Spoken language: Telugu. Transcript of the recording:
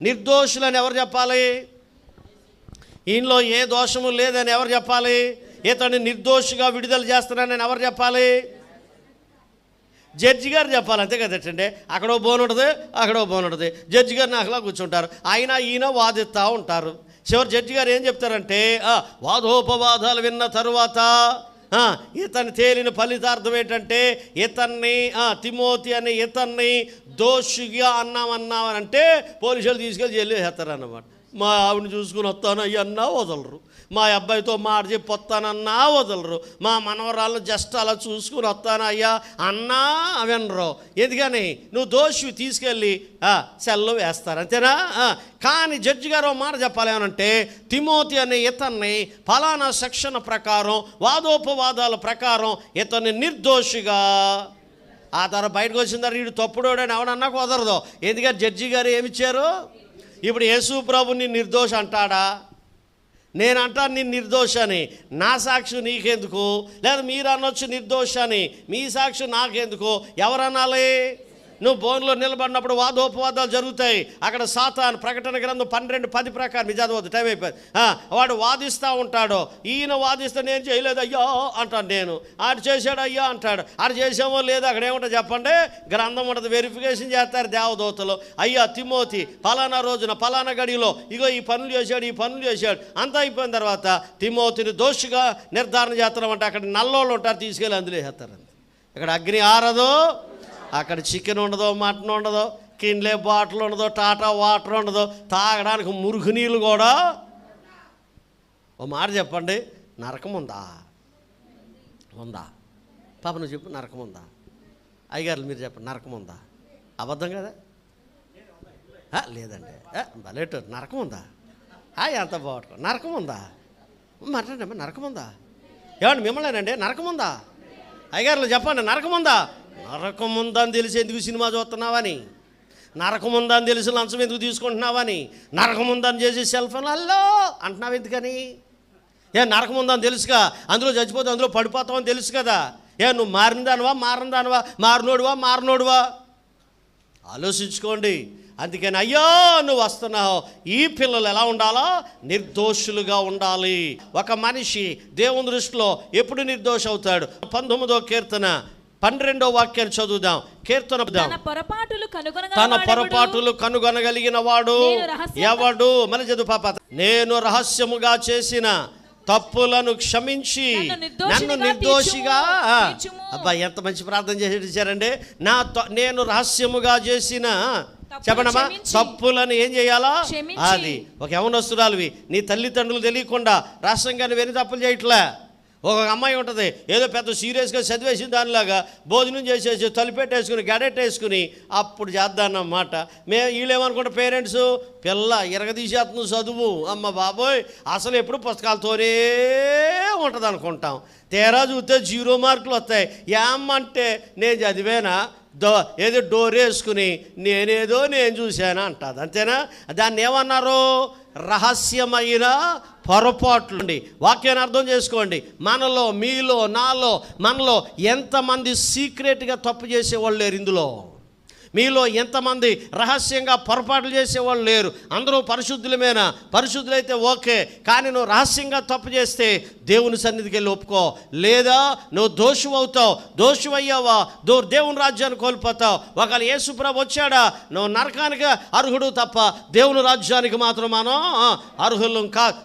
నిర్దోషులని ఎవరు చెప్పాలి? ఈయనలో ఏ దోషము లేదని ఎవరు చెప్పాలి? ఇతన్ని నిర్దోషిగా విడుదల చేస్తున్నానని ఎవరు చెప్పాలి? జడ్జి గారు చెప్పాలి, అంతే కదండి. అక్కడో బోన్ ఉంటుంది, అక్కడో బోన్ ఉంటుంది. జడ్జి గారిని అలా కూర్చుంటారు, ఆయన ఈయన వాదిస్తూ ఉంటారు. చివరి జడ్జి గారు ఏం చెప్తారంటే, వాదోపవాదాలు విన్న తరువాత ఇతన్ని తేలిన ఫలితార్థం ఏంటంటే, ఇతన్ని తిమోతి అని ఇతన్ని దోషిగా అన్నామన్నామనంటే పోలీసులు తీసుకెళ్ళి జైలు వేస్తారు అన్నమాట. మా ఆవిడని చూసుకుని వస్తాను అయ్యన్నా వదలరు, మా అబ్బాయితో మాట చెప్పి వస్తానన్నా వదలరు, మా మనవరాళ్ళు జస్ట్ అలా చూసుకుని వస్తాను అయ్యా అన్నా వినరు. ఎందుకని? నువ్వు దోషి తీసుకెళ్ళి సెల్లో వేస్తారు, అంతేనా? కానీ జడ్జి గారు మాట చెప్పాలి ఏమనంటే, తిమోతి అనే ఇతన్ని ఫలానా సెక్షన్ ప్రకారం వాదోపవాదాల ప్రకారం ఇతన్ని నిర్దోషిగా ఆ తర్వాత బయటకు వచ్చిన తర్వాత వీడు తప్పుడోడని ఎవడన్నా కుదరదు. ఎందుకంటే జడ్జి గారు ఏమిచ్చారు? ఇప్పుడు యేసు ప్రభుని నిర్దోష అంటాడా? నేనంటాను నేను నిర్దోష అని, నా సాక్షి నీకెందుకు? లేదా మీరు అనొచ్చు నిర్దోష అని, మీ సాక్షి నాకెందుకు? ఎవరనాలి? నువ్వు బోన్లో నిలబడినప్పుడు వాదోపవాదాలు జరుగుతాయి. అక్కడ సాతాను ప్రకటన గ్రంథం 12:10 ప్రకారం చదవద్దు, టైం అయిపోయింది. వాడు వాదిస్తూ ఉంటాడు. ఈయన వాదిస్తే నేను చేయలేదు అయ్యా అంటాను, నేను ఆడు చేశాడు అయ్యా అంటాడు. ఆడు చేసామో లేదో అక్కడ ఏముంటుంది చెప్పండి? గ్రంథం ఉంటుంది, వెరిఫికేషన్ చేస్తారు దేవదూతలు. అయ్యా తిమోతి ఫలానా రోజున ఫలానా గడిలో ఇగో ఈ పనులు చేశాడు, ఈ పనులు చేశాడు అంతా అయిపోయిన తర్వాత తిమోతిని దోషిగా నిర్ధారణ చేస్తున్నామంటే అక్కడ నల్లోళ్ళు ఉంటారు, తీసుకెళ్ళి అందులో వేస్తారు. ఇక్కడ అగ్ని ఆరదు, అక్కడ చికెన్ ఉండదు, మటన్ ఉండదు, కిన్లే బాటిల్ ఉండదు, టాటా వాటర్ ఉండదు, తాగడానికి మురుగు నీళ్ళు కూడా. ఓ మాట చెప్పండి, నరకం ఉందా? ఉందా? పాప నువ్వు చెప్పు, నరకం ఉందా? అయ్యగారు మీరు చెప్పండి, నరకం ఉందా? అబద్ధం కదా? లేదండి, భలేటు నరకం ఉందా? ఎంత బాగుంటుంది, నరకం ఉందా? మాట్లాడండి, నరకం ఉందా? ఏమండి మిమ్మల్నేనండి, నరకం ఉందా? అయ్యగారులు చెప్పండి, నరకం ఉందా? నరకం ఉందని తెలిసి ఎందుకు సినిమా చూస్తున్నావని, నరకం ఉందని తెలిసి లంచం ఎందుకు తీసుకుంటున్నావని, నరకం ఉందని చేసి సెల్ ఫోన్ అల్లో అంటున్నావు ఎందుకని? నరకం ఉందని తెలుసుగా, అందులో చచ్చిపోతే అందులో పడిపోతావని తెలుసు కదా. నువ్వు మారినదానివా మారినోడువా ఆలోచించుకోండి. అందుకని అయ్యో నువ్వు వస్తున్నావు, ఈ పిల్లలు ఎలా ఉండాలో? నిర్దోషులుగా ఉండాలి. ఒక మనిషి దేవుని దృష్టిలో ఎప్పుడు నిర్దోష అవుతాడు? 19వ కీర్తన 12వ వాక్యాన్ని చదువుదాం. కీర్తన, తన పొరపాటులు కనుగొనగలిగిన వాడు ఎవడు? మళ్ళీ చదువు పాప. నేను రహస్యముగా చేసిన తప్పులను క్షమించి నన్ను నిర్దోషిగా. అబ్బా ఎంత మంచి ప్రార్థన చేశారండి. నేను రహస్యముగా చేసిన చెప్పండమ్మా తప్పులను ఏం చేయాలా? అది ఒక యవనస్తురాలివి, నీ తల్లిదండ్రులు తెలియకుండా రహస్యంగా నువ్వు ఎన్ని తప్పులు చేయట్లే. ఒక అమ్మాయి ఉంటుంది, ఏదో పెద్ద సీరియస్గా చదివేసి దానిలాగా భోజనం చేసేసి తలుపెట్టేసుకుని గడెట్టేసుకుని అప్పుడు చేద్దానన్నమాట. వీళ్ళేమనుకుంటా పేరెంట్స్, పిల్ల ఇరగదీసేస్తుంది చదువు, అమ్మ బాబోయ్ అసలు ఎప్పుడు పుస్తకాలతోనే ఉంటుంది అనుకుంటాం. తీరా చూస్తే 0 మార్కులు వస్తాయి. ఏమంటే నేను చదివేనా? ఏదో డోర్ వేసుకుని నేను చూశానా అంటుంది, అంతేనా? దాన్ని ఏమన్నారు? రహస్యమైన పొరపాట్లు. వాక్యాన్ని అర్థం చేసుకోండి. మనలో, మీలో, నాలో, మనలో ఎంతమంది సీక్రెట్గా తప్పు చేసేవాళ్ళు లేరు? ఇందులో మీలో ఎంతమంది రహస్యంగా పొరపాట్లు చేసేవాళ్ళు లేరు? అందరూ పరిశుద్ధులమేనా? పరిశుద్ధులైతే ఓకే, కానీ నువ్వు రహస్యంగా తప్పు చేస్తే దేవుని సన్నిధికి వెళ్ళి ఒప్పుకో, లేదా నువ్వు దోషి అవుతావు. దోషి అయ్యావా దేవుని రాజ్యాన్ని కోల్పోతావు. ఒకవేళ యేసు ప్రభు వచ్చాడా, నువ్వు నరకానికి అర్హుడు తప్ప దేవుని రాజ్యానికి మాత్రం మనం అర్హులం కాదు.